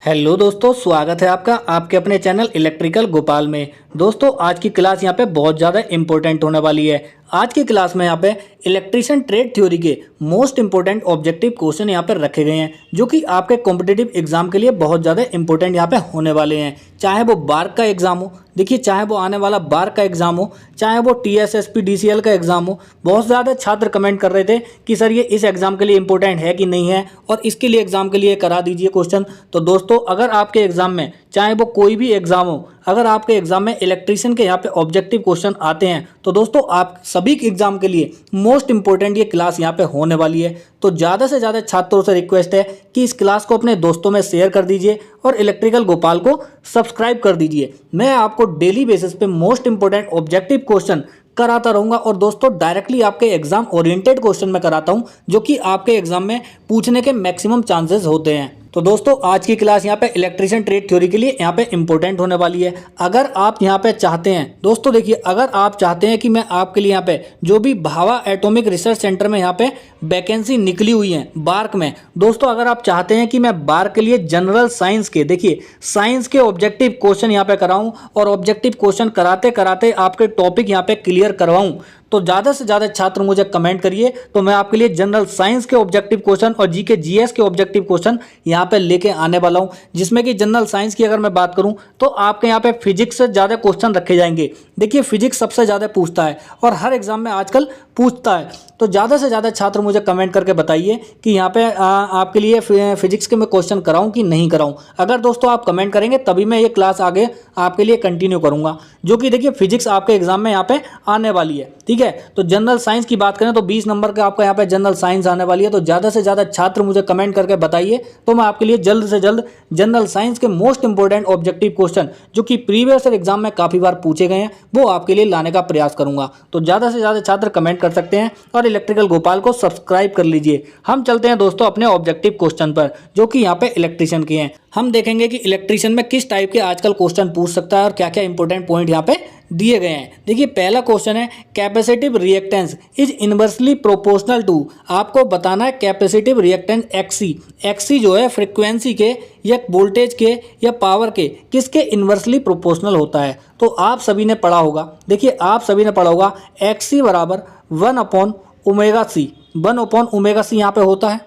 Hello दोस्तों, स्वागत है आपका आपके अपने चैनल इलेक्ट्रिकल गोपाल में। दोस्तों आज की क्लास यहाँ पे बहुत ज़्यादा इंपॉर्टेंट होने वाली है। आज की क्लास में यहाँ पे इलेक्ट्रिशियन ट्रेड थ्योरी के मोस्ट इंपॉर्टेंट ऑब्जेक्टिव क्वेश्चन यहाँ पे रखे गए हैं, जो कि आपके कॉम्पिटिटिव एग्जाम के लिए बहुत ज़्यादा इंपॉर्टेंट यहाँ पे होने वाले हैं। चाहे वो बार्क का एग्जाम हो, देखिए चाहे वो आने वाला बार्क का एग्जाम हो, चाहे वो TSSP DCL का एग्जाम हो। बहुत ज़्यादा छात्र कमेंट कर रहे थे कि सर ये इस एग्जाम के लिए इंपॉर्टेंट है कि नहीं है, और इसके लिए एग्जाम के लिए करा दीजिए क्वेश्चन। तो दोस्तों अगर आपके एग्जाम में, चाहे वो कोई भी एग्जाम हो, अगर आपके एग्जाम में इलेक्ट्रिशियन के यहाँ पे ऑब्जेक्टिव क्वेश्चन आते हैं तो दोस्तों आप सभी के एग्जाम के लिए मोस्ट इंपॉर्टेंट ये क्लास यहाँ पे होने वाली है। तो ज़्यादा से ज़्यादा छात्रों से रिक्वेस्ट है कि इस क्लास को अपने दोस्तों में शेयर कर दीजिए और इलेक्ट्रिकल गोपाल को सब्सक्राइब कर दीजिए। मैं आपको डेली बेसिस पे मोस्ट इंपॉर्टेंट ऑब्जेक्टिव क्वेश्चन कराता रहूंगा, और दोस्तों डायरेक्टली आपके एग्जाम ओरिएंटेड क्वेश्चन में कराता हूं, जो कि आपके एग्जाम में पूछने के मैक्सिमम चांसेस होते हैं। तो दोस्तों आज की क्लास यहाँ पे इलेक्ट्रिशियन ट्रेड थ्योरी के लिए यहाँ पे इंपॉर्टेंट होने वाली है। अगर आप यहाँ पे चाहते हैं दोस्तों, देखिए अगर आप चाहते हैं कि मैं आपके लिए यहाँ पे जो भी भाभा एटॉमिक रिसर्च सेंटर में यहाँ पे वैकेंसी निकली हुई है बार्क में, दोस्तों अगर आप चाहते हैं कि मैं बार्क के लिए जनरल साइंस के, देखिए साइंस के ऑब्जेक्टिव क्वेश्चन यहाँ पे कराऊं और ऑब्जेक्टिव क्वेश्चन कराते कराते आपके टॉपिक यहाँ पे क्लियर करवाऊं, तो ज़्यादा से ज़्यादा छात्र मुझे कमेंट करिए। तो मैं आपके लिए जनरल साइंस के ऑब्जेक्टिव क्वेश्चन और जीके जीएस के ऑब्जेक्टिव क्वेश्चन यहाँ पे लेके आने वाला हूँ, जिसमें कि जनरल साइंस की अगर मैं बात करूँ तो आपके यहाँ पे फिजिक्स से ज़्यादा क्वेश्चन रखे जाएंगे। देखिए फिजिक्स सबसे ज़्यादा पूछता है और हर एग्जाम में आजकल पूछता है। तो ज़्यादा से ज़्यादा छात्र मुझे कमेंट करके बताइए कि यहाँ पे आपके लिए फिजिक्स के मैं क्वेश्चन कराऊँ कि नहीं कराऊँ। अगर दोस्तों आप कमेंट करेंगे तभी मैं ये क्लास आगे आपके लिए कंटिन्यू करूँगा, जो कि देखिए फिजिक्स आपके एग्जाम में यहाँ पे आने वाली है। ठीक है, तो जनरल साइंस की बात करें तो 20 नंबर का आपका यहाँ पे जनरल साइंस आने वाली है। तो ज़्यादा से ज़्यादा छात्र मुझे कमेंट करके बताइए, तो मैं आपके लिए जल्द से जल्द जनरल साइंस के मोस्ट इंपॉर्टेंट ऑब्जेक्टिव क्वेश्चन, जो कि प्रीवियस एग्जाम में काफ़ी बार पूछे गए हैं, वो आपके लिए लाने का प्रयास करूंगा। तो ज़्यादा से ज़्यादा छात्र कमेंट कर सकते हैं और इलेक्ट्रिकल गोपाल को सब्सक्राइब कर लीजिए। हम चलते हैं दोस्तों अपने ऑब्जेक्टिव क्वेश्चन पर, जो कि यहाँ पे इलेक्ट्रिशियन के हैं। हम देखेंगे कि इलेक्ट्रिशियन में किस टाइप के आजकल क्वेश्चन पूछ सकता है और क्या क्या इंपॉर्टेंट पॉइंट यहाँ पे दिए गए हैं। देखिए पहला क्वेश्चन है capacitive reactance is inversely proportional to. आपको बताना है कैपेसिटिव रिएक्टेंस एक्सी जो है फ्रीक्वेंसी के या वोल्टेज के या पावर के किसके इनवर्सली प्रोपोर्शनल होता है। तो आप सभी ने पढ़ा होगा, देखिए आप सभी ने पढ़ा होगा एक्सी बराबर 1/ओमेगा सी यहाँ पे होता है,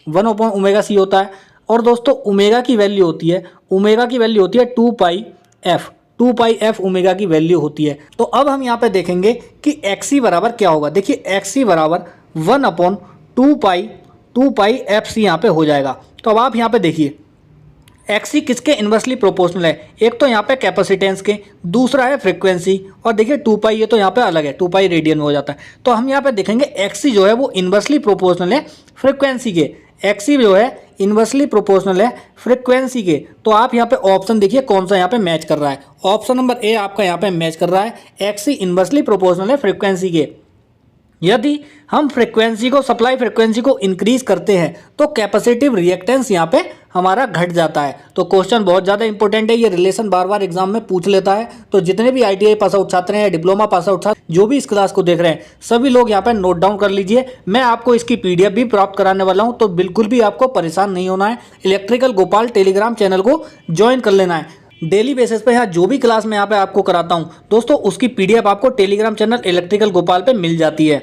1/ओमेगा सी होता है। और दोस्तों ओमेगा की वैल्यू होती है, 2 पाई एफ ओमेगा की वैल्यू होती है। तो अब हम यहाँ पे देखेंगे कि एक्सी बराबर क्या होगा। देखिए एक्सी बराबर 1/2 पाई एफ सी यहाँ पे हो जाएगा। तो अब आप यहाँ पे देखिए एक्सी किसके इन्वर्सली प्रोपोर्शनल है। एक तो यहाँ पे कैपेसिटेंस के, दूसरा है फ्रीक्वेंसी, और देखिए 2 पाई ये तो यहाँ पे अलग है, 2 पाई रेडियन में हो जाता है। तो हम यहाँ पे देखेंगे एक्सी जो है वो इन्वर्सली प्रोपोर्शनल है फ्रीक्वेंसी के, एक्सी जो है इन्वर्सली प्रोपोर्शनल है फ्रीक्वेंसी के। तो आप यहाँ पे ऑप्शन देखिए कौन सा यहाँ पे मैच कर रहा है। ऑप्शन नंबर ए आपका यहाँ पे मैच कर रहा है, एक्सी इन्वर्सली प्रोपोर्शनल है फ्रीक्वेंसी के। यदि हम फ्रीक्वेंसी को, सप्लाई फ्रीक्वेंसी को इंक्रीज करते हैं तो कैपेसिटिव रिएक्टेंस यहाँ पे हमारा घट जाता है। तो क्वेश्चन बहुत ज़्यादा इंपॉर्टेंट है, ये रिलेशन बार बार एग्जाम में पूछ लेता है। तो जितने भी ITI पास आउट छात्र हैं या डिप्लोमा पास आउट छात्र जो भी इस क्लास को देख रहे हैं, सभी लोग यहाँ पे नोट डाउन कर लीजिए। मैं आपको इसकी PDF भी प्राप्त कराने वाला हूँ, तो बिल्कुल भी आपको परेशान नहीं होना है। इलेक्ट्रिकल गोपाल टेलीग्राम चैनल को ज्वाइन कर लेना है। डेली बेसिस पे यहाँ जो भी क्लास मैं यहाँ पे आपको कराता हूँ दोस्तों, उसकी PDF आपको टेलीग्राम चैनल इलेक्ट्रिकल गोपाल पे मिल जाती है।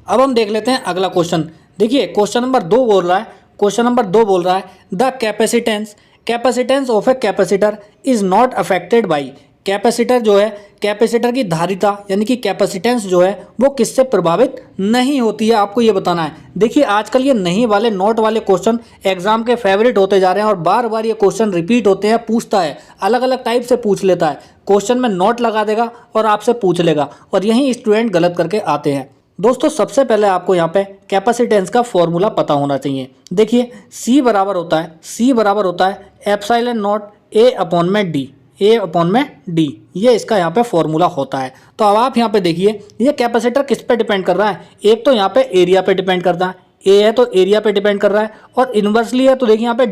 अब हम देख लेते हैं अगला क्वेश्चन। देखिए क्वेश्चन नंबर 2 बोल रहा है the capacitance of a capacitor is not affected by. Capacitor जो है, कैपेसिटर की धारिता यानी कि कैपेसिटेंस जो है वो किससे प्रभावित नहीं होती है, आपको ये बताना है। देखिए आजकल ये नहीं वाले नोट वाले क्वेश्चन एग्जाम के फेवरेट होते जा रहे हैं, और बार बार ये क्वेश्चन रिपीट होते हैं, पूछता है अलग अलग टाइप से पूछ लेता है। क्वेश्चन में नोट लगा देगा और आपसे पूछ लेगा, और यही स्टूडेंट गलत करके आते हैं। दोस्तों सबसे पहले आपको यहाँ पे कैपेसिटेंस का फॉर्मूला पता होना चाहिए। देखिए C बराबर होता है एप्सिलॉन नॉट A/D, ये इसका यहाँ पे फॉर्मूला होता है। तो अब आप यहाँ पे देखिए ये कैपेसिटर किस पे डिपेंड कर रहा है। एक तो यहाँ पे एरिया पे डिपेंड करता है, ए है तो एरिया पे डिपेंड कर रहा है, और इन्वर्सली है तो देखिए यहाँ पे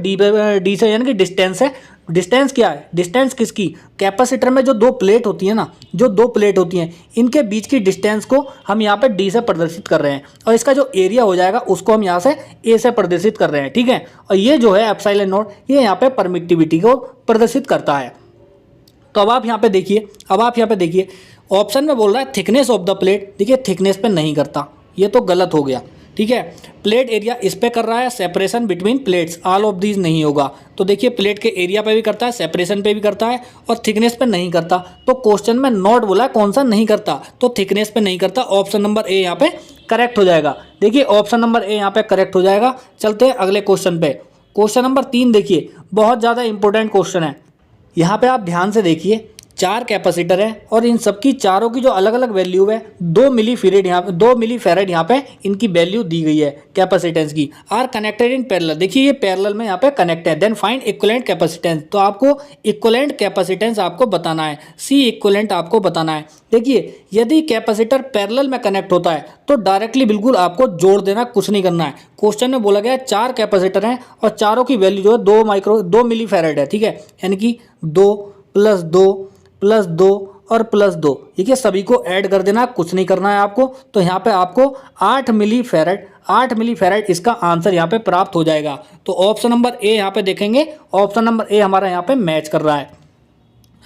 डी से यानी कि डिस्टेंस है डिस्टेंस क्या है, डिस्टेंस किसकी, कैपेसिटर में जो दो प्लेट होती है ना, जो दो प्लेट होती हैं इनके बीच की डिस्टेंस को हम यहाँ पे डी से प्रदर्शित कर रहे हैं और इसका जो एरिया हो जाएगा उसको हम यहाँ से ए से प्रदर्शित कर रहे हैं, ठीक है। और ये जो है एप्सिलॉन नॉट ये यहाँ पे परमिटिविटी को प्रदर्शित करता है। तो अब आप यहाँ पे देखिए, ऑप्शन में बोल रहा है थिकनेस ऑफ द प्लेट, देखिए थिकनेस पे नहीं करता, ये तो गलत हो गया, ठीक है। प्लेट एरिया इस पे कर रहा है, separation between plates all of these नहीं होगा। तो देखिए प्लेट के एरिया पे भी करता है, सेपरेशन पे भी करता है और थिकनेस पे नहीं करता। तो क्वेश्चन में नॉट बोला है, कौन सा नहीं करता, तो थिकनेस पे नहीं करता। ऑप्शन नंबर ए यहाँ पे करेक्ट हो जाएगा। देखिए ऑप्शन नंबर ए यहाँ पे करेक्ट हो जाएगा। चलते हैं अगले क्वेश्चन पे। क्वेश्चन नंबर 3 देखिए, बहुत ज़्यादा इंपॉर्टेंट क्वेश्चन है। यहाँ पे आप ध्यान से देखिए, 4 कैपेसिटर है और इन सबकी चारों की जो अलग अलग वैल्यू है 2 मिली फैरेड यहाँ पे इनकी वैल्यू दी गई है कैपेसिटेंस की। आर कनेक्टेड इन पैरेलल, देखिए ये पैरेलल में यहाँ पे कनेक्ट है। देन फाइंड इक्विवेलेंट कैपेसिटेंस, तो आपको इक्विवेलेंट कैपेसिटेंस आपको बताना है, सी इक्विवेलेंट आपको बताना है। देखिए यदि कैपेसिटर पैरेलल में कनेक्ट होता है तो डायरेक्टली बिल्कुल आपको जोड़ देना, कुछ नहीं करना है। क्वेश्चन में बोला गया है 4 कैपेसिटर हैं और चारों की वैल्यू जो है 2 मिली फैरेड है, ठीक है। यानी कि 2 + 2 + 2 और +2, ठीक है, सभी को ऐड कर देना, कुछ नहीं करना है आपको। तो यहाँ पे आपको 8 मिली फैरेड इसका आंसर यहाँ पे प्राप्त हो जाएगा। तो ऑप्शन नंबर ए यहाँ पे देखेंगे, ऑप्शन नंबर ए हमारा यहाँ पे मैच कर रहा है।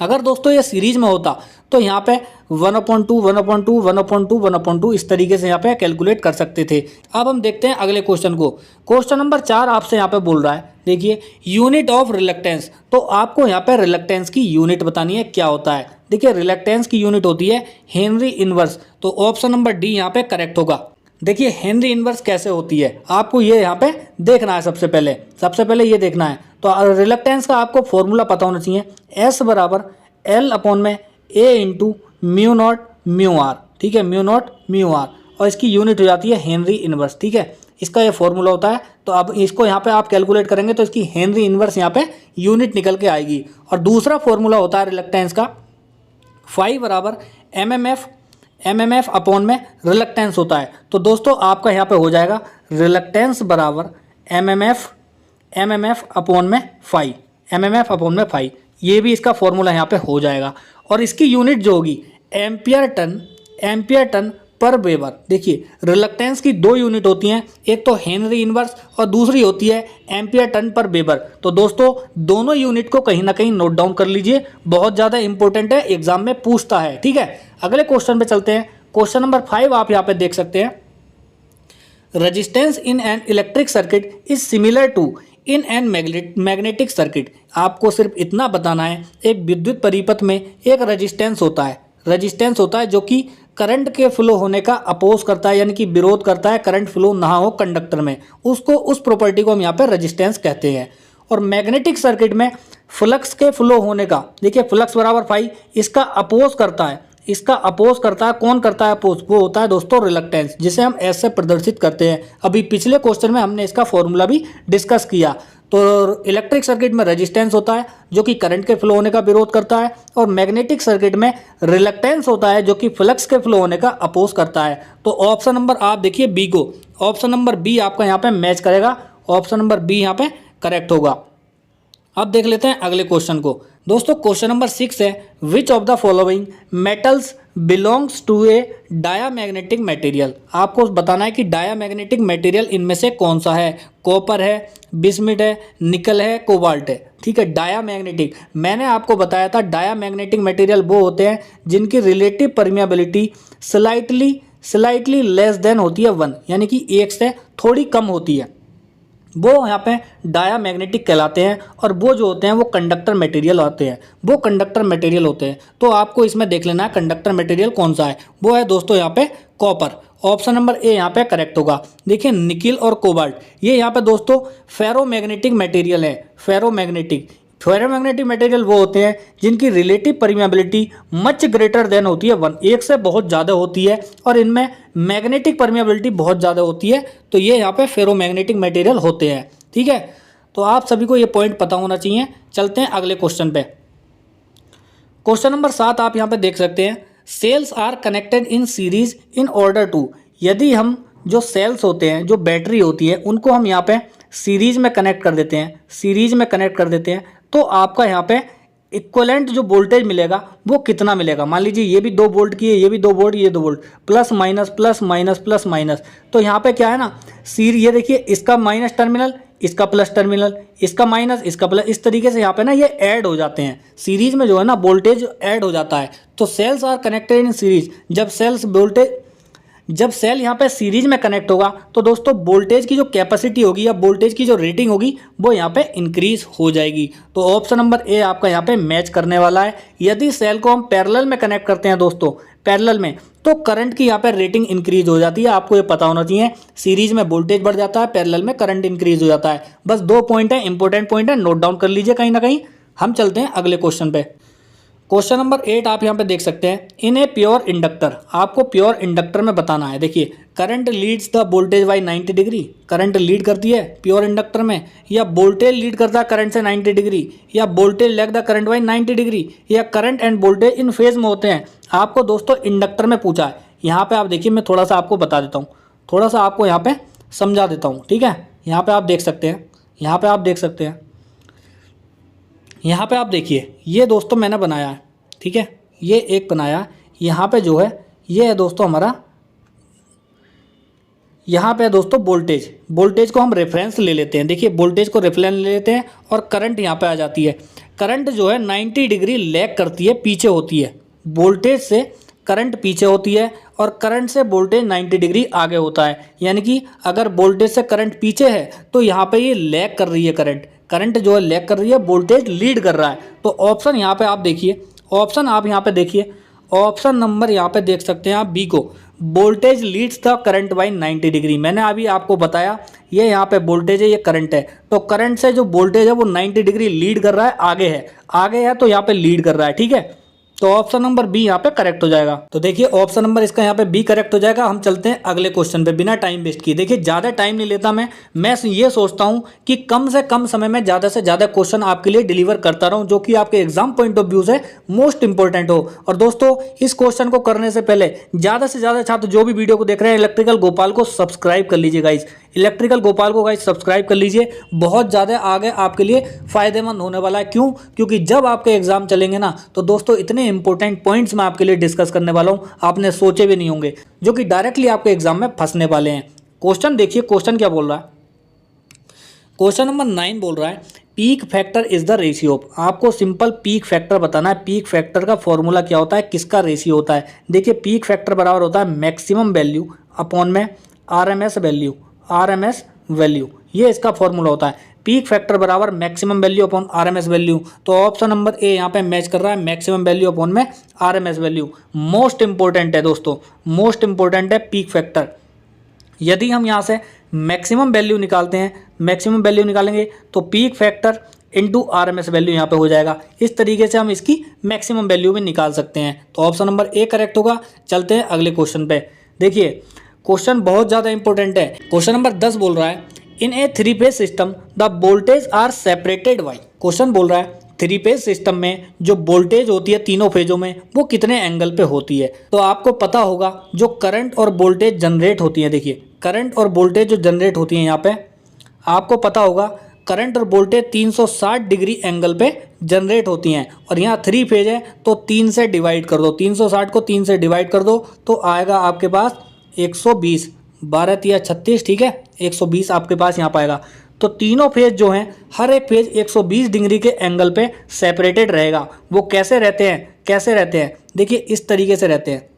अगर दोस्तों ये सीरीज में होता तो यहाँ पे 1/2 इस तरीके से यहाँ पे कैलकुलेट कर सकते थे। अब हम देखते हैं अगले क्वेश्चन को। क्वेश्चन नंबर 4 आपसे यहाँ पे बोल रहा है, देखिए यूनिट ऑफ रिलक्टेंस, तो आपको यहाँ पे रिलक्टेंस की यूनिट बतानी है क्या होता है। देखिए रिलक्टेंस की यूनिट होती है हेनरी इनवर्स, तो ऑप्शन नंबर डी यहाँ पे करेक्ट होगा। देखिए हेनरी इनवर्स कैसे होती है आपको ये यहाँ पे देखना है। सबसे पहले ये देखना है। तो रिलक्टेंस का आपको फॉर्मूला पता होना चाहिए, S = L/A × μ0 μr, ठीक है, μ0 μr, और इसकी यूनिट हो जाती है हेनरी इनवर्स, ठीक है। इसका ये फॉर्मूला होता है। तो अब इसको यहाँ पे आप कैलकुलेट करेंगे तो इसकी हेनरी इनवर्स यहाँ पे यूनिट निकल के आएगी। और दूसरा फॉर्मूला होता है रिलक्टेंस का, फाई / mmf अपॉन में रिलक्टेंस होता है। तो दोस्तों आपका यहाँ पे हो जाएगा रिलक्टेंस = mmf अपॉन में फाई, ये भी इसका फॉर्मूला यहाँ पे हो जाएगा। और इसकी यूनिट जो होगी एम्पियर टन पर वेबर। देखिए रिलक्टेंस की 2 यूनिट होती हैं, एक तो हेनरी इनवर्स और दूसरी होती है एम्पियर टन पर वेबर। तो दोस्तों दोनों यूनिट को कहीं ना कहीं नोट डाउन कर लीजिए, बहुत ज़्यादा इंपॉर्टेंट है, एग्जाम में पूछता है, ठीक है। अगले क्वेश्चन पे चलते हैं। क्वेश्चन नंबर 5 आप यहाँ पे देख सकते हैं, resistance in an electric circuit is similar to in a magnetic circuit. आपको सिर्फ इतना बताना है, एक विद्युत परिपथ में एक रेजिस्टेंस होता है जो कि करंट के फ्लो होने का अपोज करता है, यानी कि विरोध करता है, करंट फ्लो ना हो कंडक्टर में, उसको उस प्रॉपर्टी को हम यहाँ पे रेजिस्टेंस कहते हैं। और मैग्नेटिक सर्किट में फ्लक्स के फ्लो होने का, देखिए फ्लक्स = फाई, इसका अपोज करता है, कौन करता है अपोज, वो होता है दोस्तों रिलक्टेंस, जिसे हम एस से प्रदर्शित करते हैं। अभी पिछले क्वेश्चन में हमने इसका फॉर्मूला भी डिस्कस किया। तो इलेक्ट्रिक सर्किट में रेजिस्टेंस होता है जो कि करंट के फ्लो होने का विरोध करता है, और मैग्नेटिक सर्किट में रिलक्टेंस होता है जो कि फ्लक्स के फ्लो होने का अपोज करता है। तो ऑप्शन नंबर आप देखिए बी को, ऑप्शन नंबर बी आपका यहाँ पे मैच करेगा, ऑप्शन नंबर बी यहाँ पे करेक्ट होगा। अब देख लेते हैं अगले क्वेश्चन को। दोस्तों क्वेश्चन नंबर 6 है, which of the following metals belongs to a diamagnetic material. आपको बताना है कि डायामैग्नेटिक मटेरियल इनमें से कौन सा है। कॉपर है, बिस्मिट है, निकल है, कोबाल्ट है, ठीक है। डायामैग्नेटिक, मैंने आपको बताया था डायामैग्नेटिक मटेरियल वो होते हैं जिनकी relative permeability slightly less than होती है 1, यानी कि 1 से थोड़ी कम होती है, वो यहाँ पे डायामैग्नेटिक कहलाते हैं। और वो जो होते हैं वो कंडक्टर मटेरियल होते हैं, तो आपको इसमें देख लेना है कंडक्टर मटेरियल कौन सा है। वो है दोस्तों यहाँ पे कॉपर, ऑप्शन नंबर ए यहाँ पे करेक्ट होगा। देखिए निकिल और कोबाल्ट ये यहाँ पे दोस्तों फेरोमैग्नेटिक मटेरियल है। फेरोमैग्नेटिक मटेरियल वो होते हैं जिनकी relative permeability much greater than होती है 1, 1 से बहुत ज़्यादा होती है, और इनमें मैग्नेटिक परमिएबिलिटी बहुत ज़्यादा होती है। तो ये यहाँ पे फेरोमैग्नेटिक मटेरियल होते हैं, ठीक है। तो आप सभी को ये पॉइंट पता होना चाहिए। चलते हैं अगले क्वेश्चन पे। क्वेश्चन नंबर 7 आप यहाँ पे देख सकते हैं, cells are connected in series in order to. यदि हम जो सेल्स होते हैं, जो बैटरी होती है, उनको हम यहाँ पे सीरीज में कनेक्ट कर देते हैं, सीरीज में कनेक्ट कर देते हैं, तो आपका यहाँ पे इक्वलेंट जो वोल्टेज मिलेगा वो कितना मिलेगा। मान लीजिए ये भी 2 वोल्ट की है, ये भी 2 वोल्ट, ये 2 volt, plus minus plus minus plus minus. तो यहाँ पे क्या है ना, ये देखिए इसका माइनस टर्मिनल, इसका प्लस टर्मिनल, इसका माइनस, इसका प्लस, इस तरीके से यहाँ पे ना ये ऐड हो जाते हैं। सीरीज में जो है ना वोल्टेज ऐड हो जाता है। तो cells are connected in series. जब सेल यहाँ पे सीरीज में कनेक्ट होगा तो दोस्तों वोल्टेज की जो कैपेसिटी होगी या वोल्टेज की जो रेटिंग होगी वो यहाँ पे इंक्रीज हो जाएगी। तो ऑप्शन नंबर ए आपका यहाँ पे मैच करने वाला है। यदि सेल को हम पैरेलल में कनेक्ट करते हैं दोस्तों, पैरेलल में, तो करंट की यहाँ पे रेटिंग इंक्रीज हो जाती है। आपको ये पता होना चाहिए, सीरीज में वोल्टेज बढ़ जाता है, पैरेलल में करंट इंक्रीज हो जाता है। बस 2 पॉइंट है, इंपॉर्टेंट पॉइंट है, नोट डाउन कर लीजिए कहीं ना कहीं। हम चलते हैं अगले क्वेश्चन पे। क्वेश्चन नंबर 8 आप यहाँ पे देख सकते हैं। इन ए प्योर इंडक्टर, आपको प्योर इंडक्टर में बताना है। देखिए current leads the voltage by 90 degree, current lead करती है प्योर इंडक्टर में, या वोल्टेज लीड करता है करंट से 90 डिग्री, या voltage lag the current by 90 degree, या current and voltage in phase में होते हैं। आपको दोस्तों इंडक्टर में पूछा है। यहाँ पे आप देखिए, मैं थोड़ा सा आपको बता देता हूँ, थोड़ा सा आपको यहाँ पे समझा देता हूँ, ठीक है। यहाँ पे आप देख सकते हैं, यहाँ पे आप देख सकते हैं, यहाँ पे आप देखिए, ये दोस्तों मैंने बनाया है, ठीक है, ये एक बनाया। यहाँ पे जो है ये है दोस्तों हमारा, यहाँ पे है दोस्तों वोल्टेज, वोल्टेज को हम रेफरेंस ले लेते हैं। देखिए वोल्टेज को रेफरेंस ले लेते हैं और करंट यहाँ पे आ जाती है। करंट जो है 90 डिग्री लैग करती है, पीछे होती है। वोल्टेज से करंट पीछे होती है और करंट से वोल्टेज 90 डिग्री आगे होता है। यानी कि अगर वोल्टेज से करंट पीछे है तो यहाँ पे ये लैग कर रही है, करंट जो है लैग कर रही है, वोल्टेज लीड कर रहा है। तो ऑप्शन यहाँ पे आप देखिए, ऑप्शन आप यहाँ पे देखिए, ऑप्शन नंबर यहाँ पे देख सकते हैं आप बी को, voltage leads the current by 90 degree. मैंने अभी आपको बताया ये यहाँ पे वोल्टेज है, ये करंट है, तो करंट से जो वोल्टेज है वो 90 डिग्री लीड कर रहा है, आगे है तो यहाँ पे लीड कर रहा है, ठीक है। तो ऑप्शन नंबर बी यहाँ पे करेक्ट हो जाएगा। तो देखिए ऑप्शन नंबर इसका यहाँ पे बी करेक्ट हो जाएगा। हम चलते हैं अगले क्वेश्चन पे बिना टाइम वेस्ट किए। देखिए ज़्यादा टाइम नहीं लेता मैं ये सोचता हूँ कि कम से कम समय में ज़्यादा से ज़्यादा क्वेश्चन आपके लिए डिलीवर करता रहूँ, जो कि आपके एग्जाम पॉइंट ऑफ व्यू से मोस्ट इंपॉर्टेंट हो। और दोस्तों इस क्वेश्चन को करने से पहले ज़्यादा से ज़्यादा छात्र जो भी वीडियो को देख रहे हैं, इलेक्ट्रिकल गोपाल को सब्सक्राइब कर लीजिए गाइस, इलेक्ट्रिकल गोपाल को गाइस सब्सक्राइब कर लीजिए। बहुत ज़्यादा आगे आपके लिए फ़ायदेमंद होने वाला है। क्यों? क्योंकि जब आपके एग्जाम चलेंगे ना तो दोस्तों इतने इंपॉर्टेंट पॉइंट्स मैं आपके लिए डिस्कस करने वाला हूँ, आपने सोचे भी नहीं होंगे, जो कि डायरेक्टली आपके एग्जाम में फंसने वाले हैं। क्वेश्चन देखिए, क्वेश्चन क्या बोल रहा है। क्वेश्चन नंबर 9 बोल रहा है peak factor is the ratio of. आपको सिंपल पीक फैक्टर बताना है। पीक फैक्टर का फॉर्मूला क्या होता है, किसका रेशियो होता है। देखिए पीक फैक्टर बराबर होता है मैक्सिमम वैल्यू अपॉन में आरएमएस वैल्यू, ये इसका फॉर्मूला होता है। पीक फैक्टर बराबर maximum value upon RMS value. तो ऑप्शन नंबर ए यहाँ पे मैच कर रहा है, मैक्सिमम वैल्यू अपॉन में आरएमएस वैल्यू। मोस्ट इंपॉर्टेंट है दोस्तों, मोस्ट इंपॉर्टेंट है पीक फैक्टर। यदि हम यहाँ से मैक्सिमम वैल्यू निकालते हैं, मैक्सिमम वैल्यू निकालेंगे तो peak factor into RMS value यहाँ पे हो जाएगा। इस तरीके से हम इसकी मैक्सिमम वैल्यू भी निकाल सकते हैं। तो ऑप्शन नंबर ए करेक्ट होगा। चलते हैं अगले क्वेश्चन पे। देखिए क्वेश्चन बहुत ज़्यादा इंपॉर्टेंट है। क्वेश्चन नंबर 10 बोल रहा है in a 3 phase system the voltage are separated by. Question बोल रहा है 3 फेज सिस्टम में जो वोल्टेज होती है तीनों फेजों में वो कितने एंगल पे होती है। तो आपको पता होगा जो करंट और वोल्टेज जनरेट होती है। देखिए करंट और वोल्टेज जो जनरेट होती है यहाँ पे आपको पता होगा करंट और वोल्टेज 360 डिग्री एंगल पे जनरेट होती हैं। और यहाँ 3 फेज है तो 3 से डिवाइड कर दो, 360 को 3 से डिवाइड कर दो तो आएगा आपके पास 120, 12 तिया 36, ठीक है, 120 आपके पास यहाँ पाएगा। तो तीनों फेज जो हैं हर एक फेज 120 डिग्री के एंगल पे सेपरेटेड रहेगा। वो कैसे रहते हैं, देखिए इस तरीके से रहते हैं,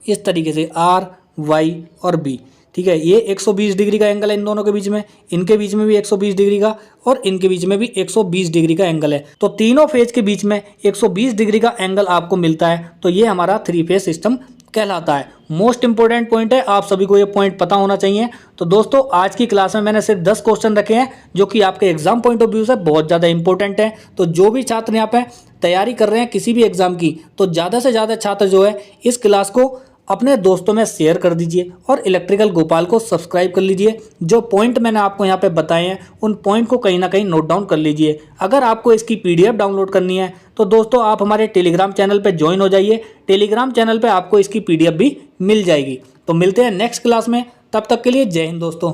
इस तरीके से आर वाई और बी, ठीक है। ये 120 डिग्री का एंगल है इन दोनों के बीच में, इनके बीच में भी 120 डिग्री का और इनके बीच में भी 120 डिग्री का एंगल है। तो तीनों फेज के बीच में 120 डिग्री का एंगल आपको मिलता है। तो ये हमारा 3 फेज सिस्टम कहलाता है। मोस्ट इंपॉर्टेंट पॉइंट है, आप सभी को ये पॉइंट पता होना चाहिए। तो दोस्तों आज की क्लास में मैंने सिर्फ 10 क्वेश्चन रखे हैं जो कि आपके एग्जाम पॉइंट ऑफ व्यू से बहुत ज़्यादा इंपॉर्टेंट है। तो जो भी छात्र यहाँ पे तैयारी कर रहे हैं किसी भी एग्जाम की, तो ज़्यादा से ज़्यादा छात्र जो है इस क्लास को अपने दोस्तों में शेयर कर दीजिए और इलेक्ट्रिकल गोपाल को सब्सक्राइब कर लीजिए। जो पॉइंट मैंने आपको यहाँ पे बताए हैं उन पॉइंट को कहीं ना कहीं नोट डाउन कर लीजिए। अगर आपको इसकी पीडीएफ डाउनलोड करनी है तो दोस्तों आप हमारे टेलीग्राम चैनल पे ज्वाइन हो जाइए। टेलीग्राम चैनल पे आपको इसकी पीडीएफ भी मिल जाएगी। तो मिलते हैं नेक्स्ट क्लास में, तब तक के लिए जय हिंद दोस्तों।